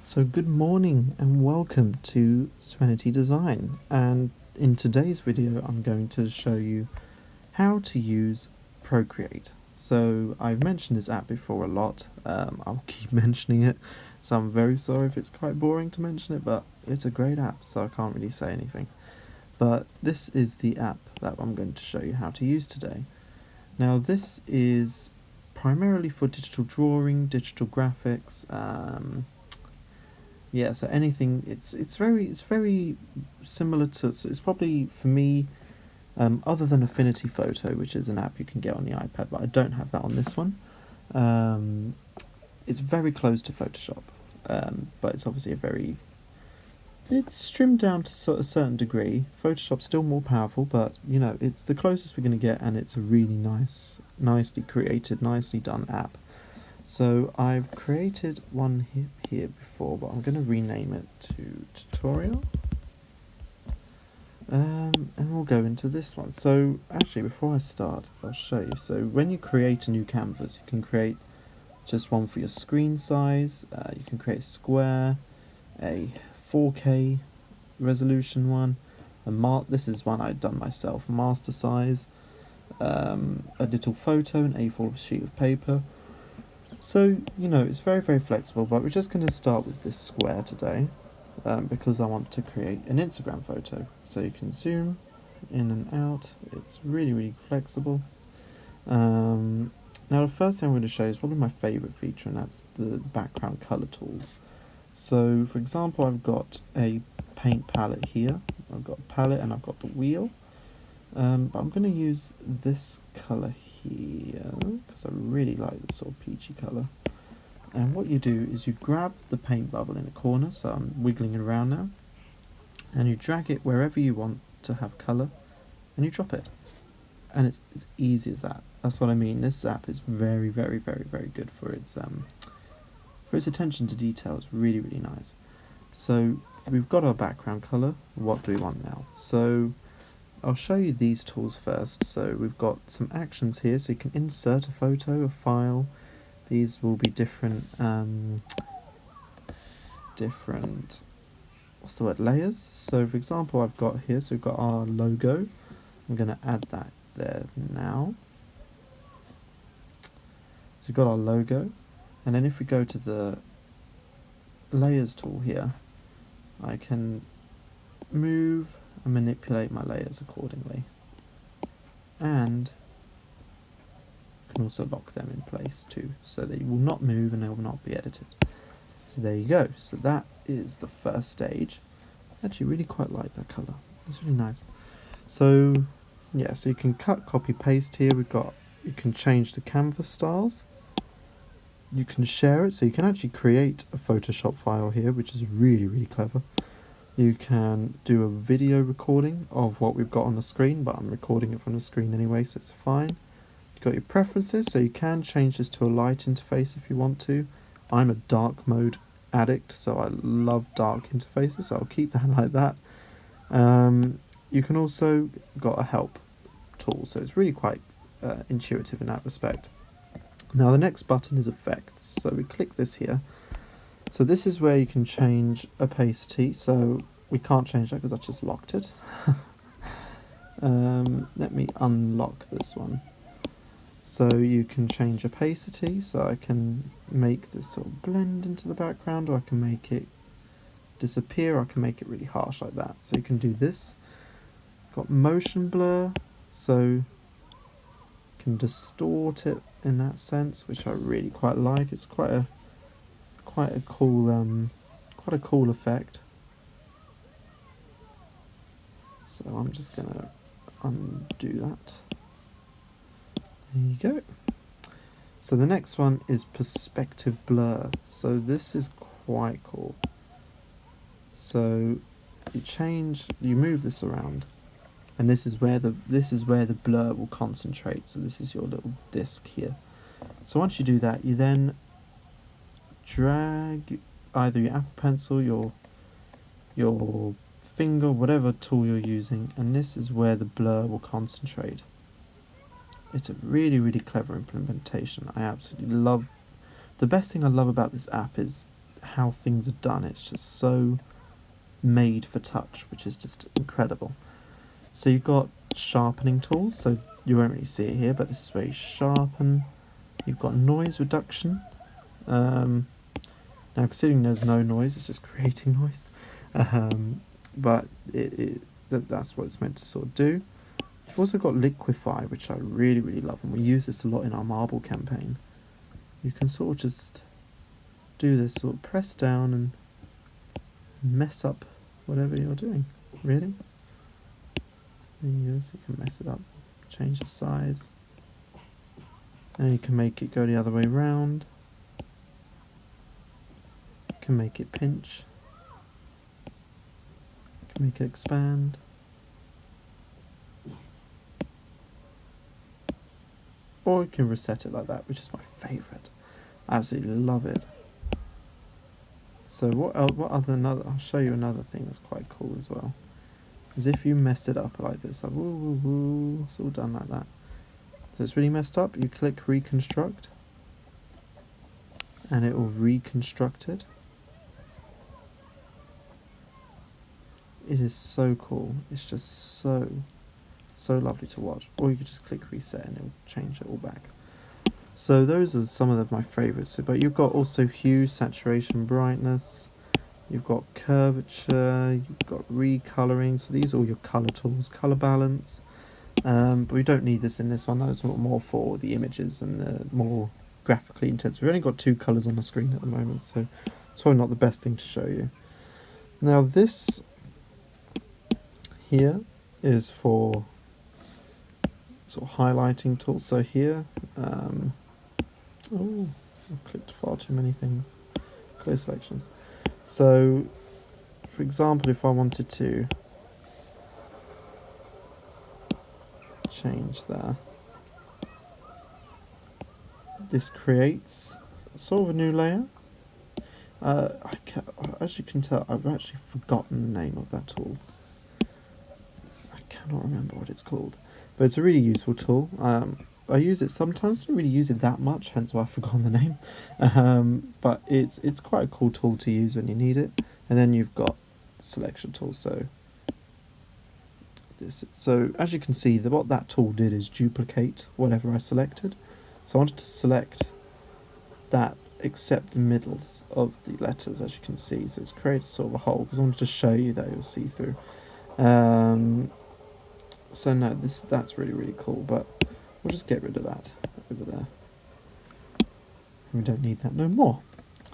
So good morning and welcome to Serenity Design, and in today's video I'm going to show you how to use Procreate. So I've mentioned this app before a lot, I'll keep mentioning it, so I'm very sorry if it's quite boring to mention it, but it's a great app so I can't really say anything. But this is the app that I'm going to show you how to use today. Now this is primarily for digital drawing, digital graphics, yeah, so anything, it's very similar to, so it's probably for me, other than Affinity Photo, which is an app you can get on the iPad, but I don't have that on this one. It's very close to Photoshop, but it's obviously it's trimmed down to a certain degree. Photoshop's still more powerful, but you know, it's the closest we're going to get, and it's a really nicely created, nicely done app. So I've created one here before, but I'm going to rename it to tutorial. And we'll go into this one. So actually, before I start, I'll show you. So when you create a new canvas, you can create just one for your screen size. You can create a square, a 4K resolution one, this is one I'd done myself, master size, a little photo, an A4 sheet of paper. So, you know, it's very flexible, but we're just going to start with this square today, because I want to create an Instagram photo. So you can zoom in and out, it's really flexible. Now the first thing I'm going to show you is probably my favourite feature, and that's the background colour tools. So for example, I've got a paint palette here, I've got a palette and I've got the wheel. But I'm going to use this colour here because I really like this sort of peachy colour. And what you do is you grab the paint bubble in the corner, so I'm wiggling it around now, and you drag it wherever you want to have colour, and you drop it. And it's as easy as that. That's what I mean. This app is very good for its attention to detail. It's really nice. So we've got our background colour. What do we want now? So I'll show you these tools first. So we've got some actions here, so you can insert a photo, a file. These will be different what's the word, layers. So for example, I've got here, so we've got our logo. I'm going to add that there now. So we've got our logo, and then if we go to the layers tool here, I can move and manipulate my layers accordingly, and can also lock them in place too, so they will not move and they will not be edited. So there you go. So that is the first stage. I actually really quite like that colour. It's really nice. So yeah, so you can cut, copy, paste here. You can change the canvas styles. You can share it, so you can actually create a Photoshop file here, which is really clever. You can do a video recording of what we've got on the screen, but I'm recording it from the screen anyway, so it's fine. You've got your preferences, so you can change this to a light interface if you want to. I'm a dark mode addict, so I love dark interfaces, so I'll keep that like that. You can also got a help tool, so it's really quite intuitive in that respect. Now the next button is effects, so we click this here. So this is where you can change opacity, so we can't change that because I just locked it. Let me unlock this one. So you can change opacity, so I can make this sort of blend into the background, or I can make it disappear, or I can make it really harsh like that. So you can do this. Got motion blur, so you can distort it in that sense, which I really quite like. It's quite a cool effect. So I'm just gonna undo that. There you go. So the next one is perspective blur. So this is quite cool. So you move this around, and this is where the blur will concentrate. So this is your little disc here. So once you do that, you then drag either your Apple Pencil, your finger, whatever tool you're using, and this is where the blur will concentrate. It's a really clever implementation. I absolutely love. The best thing I love about this app is how things are done. It's just so made for touch, which is just incredible. So you've got sharpening tools, so you won't really see it here, but this is where you sharpen. You've got noise reduction. Now considering there's no noise, it's just creating noise. But that's what it's meant to sort of do. You've also got liquefy, which I really, really love, and we use this a lot in our marble campaign. You can sort of just do this, sort of press down and mess up whatever you're doing, really. There you go, so you can mess it up, change the size, and you can make it go the other way round. You can make it pinch, you can make it expand. Or you can reset it like that, which is my favourite. I absolutely love it. So I'll show you another thing that's quite cool as well. Is if you mess it up like this, like woo woo woo, it's all done like that. So it's really messed up, you click reconstruct, and it will reconstruct it. It is so cool. It's just so lovely to watch. Or you could just click reset and it will change it all back. So those are some of my favourites. But you've got also hue, saturation, brightness. You've got curvature. You've got recoloring. So these are all your colour tools. Colour balance. But we don't need this in this one. That's more for the images and the more graphically intense. We've only got 2 colours on the screen at the moment, so it's probably not the best thing to show you. Now this here is for sort of highlighting tools. So here, oh, I've clicked far too many things. Clear selections. So, for example, if I wanted to change there, this creates sort of a new layer. As you can tell, I've actually forgotten the name of that tool. I cannot remember what it's called. But it's a really useful tool. I use it sometimes, don't really use it that much, hence why I've forgotten the name. But it's quite a cool tool to use when you need it. And then you've got selection tool. So as you can see, what that tool did is duplicate whatever I selected. So I wanted to select that except the middles of the letters, as you can see. So it's created sort of a hole because I wanted to show you that it was see through. So no, that's really, really cool, but we'll just get rid of that over there. We don't need that no more.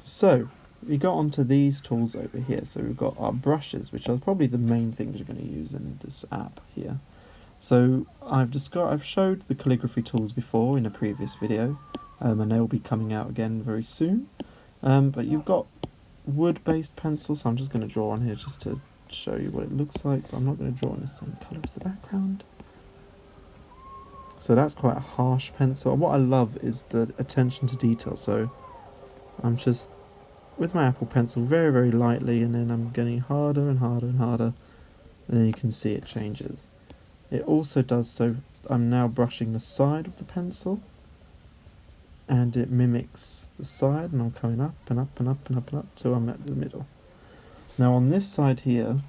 So we got onto these tools over here. So we've got our brushes, which are probably the main things you're going to use in this app here. So I've showed the calligraphy tools before in a previous video, and they'll be coming out again very soon. But you've got wood-based pencils, so I'm just going to draw on here just to show you what it looks like, but I'm not going to draw in the same colour as the background. So that's quite a harsh pencil, and what I love is the attention to detail. So I'm just, with my Apple Pencil, very, very lightly, and then I'm getting harder and harder and harder, and then you can see it changes. It also does, so I'm now brushing the side of the pencil, and it mimics the side, and I'm coming up and up and up and up and up till I'm at the middle. Now on this side here,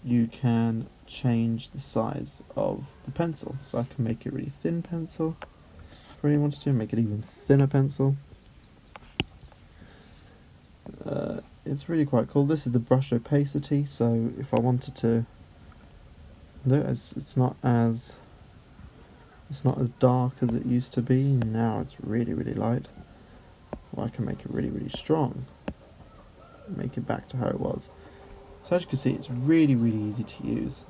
you can change the size of the pencil. So I can make it really thin pencil, if I really wanted to, make it even thinner pencil. It's really quite cool. This is the brush opacity, so if I wanted to, it's not as dark as it used to be. Now it's really, really light. Or I can make it really, really strong, make it back to how it was. So as you can see, it's really, really easy to use.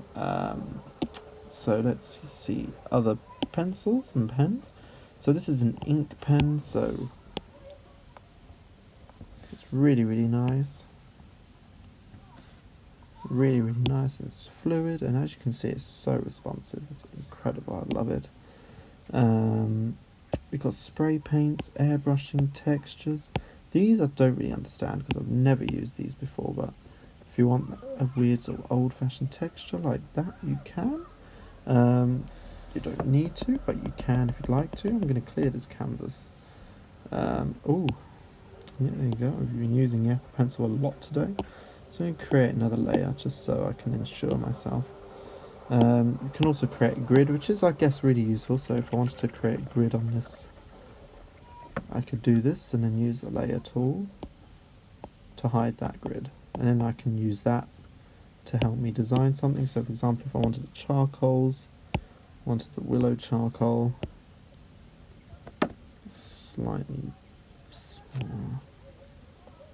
So let's see other pencils and pens. So this is an ink pen, so it's really, really nice. Really, really nice. It's fluid, and as you can see, it's so responsive. It's incredible. I love it. We've got spray paints, airbrushing, textures. These I don't really understand because I've never used these before, but if you want a weird sort of old-fashioned texture like that, you can. You don't need to, but you can if you'd like to. I'm going to clear this canvas. Oh, Yeah, there you go. We've been using Apple Pencil a lot today. So I'm going to create another layer just so I can ensure myself. You can also create a grid, which is, I guess, really useful. So if I wanted to create a grid on this, I could do this and then use the layer tool to hide that grid. And then I can use that to help me design something. So for example, if I wanted the charcoals, wanted the willow charcoal, slightly smaller,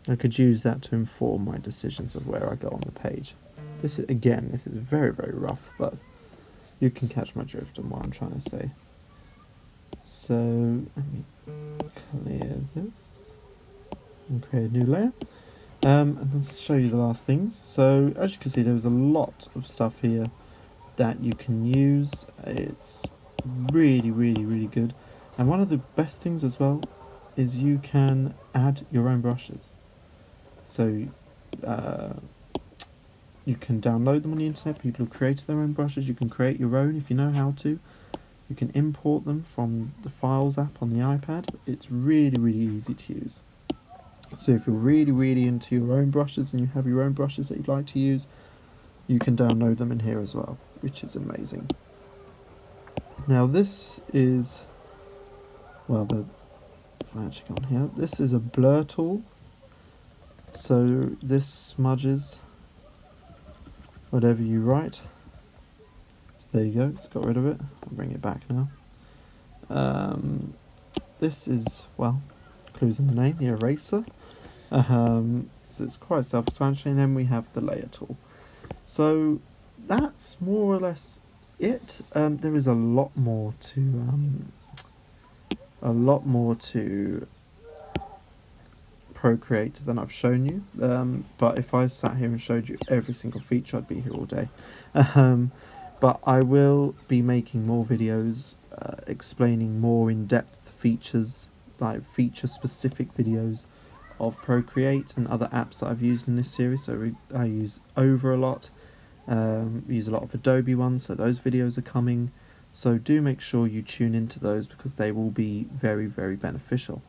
I could use that to inform my decisions of where I go on the page. This is, again, this is very, very rough, but you can catch my drift on what I'm trying to say. So let me clear this and create a new layer. And let's show you the last things. So as you can see, there was a lot of stuff here that you can use. It's really, really, really good. And one of the best things as well is you can add your own brushes. So you can download them on the internet. People have created their own brushes. You can create your own if you know how to. You can import them from the Files app on the iPad. It's really, really easy to use. So if you're really, really into your own brushes and you have your own brushes that you'd like to use, you can download them in here as well, which is amazing. Now this is, well, if I actually go on here, this is a blur tool. So this smudges whatever you write. So there you go, it's got rid of it. I'll bring it back now. This is, well, clues in the name, the eraser. So it's quite self-explanatory, and then we have the layer tool. So that's more or less it. There is a lot more to Procreate than I've shown you. But if I sat here and showed you every single feature, I'd be here all day. But I will be making more videos explaining more in-depth features, like feature-specific videos of Procreate and other apps that I've used in this series. So I use Over a lot, use a lot of Adobe ones, so those videos are coming. So do make sure you tune into those because they will be very, very beneficial.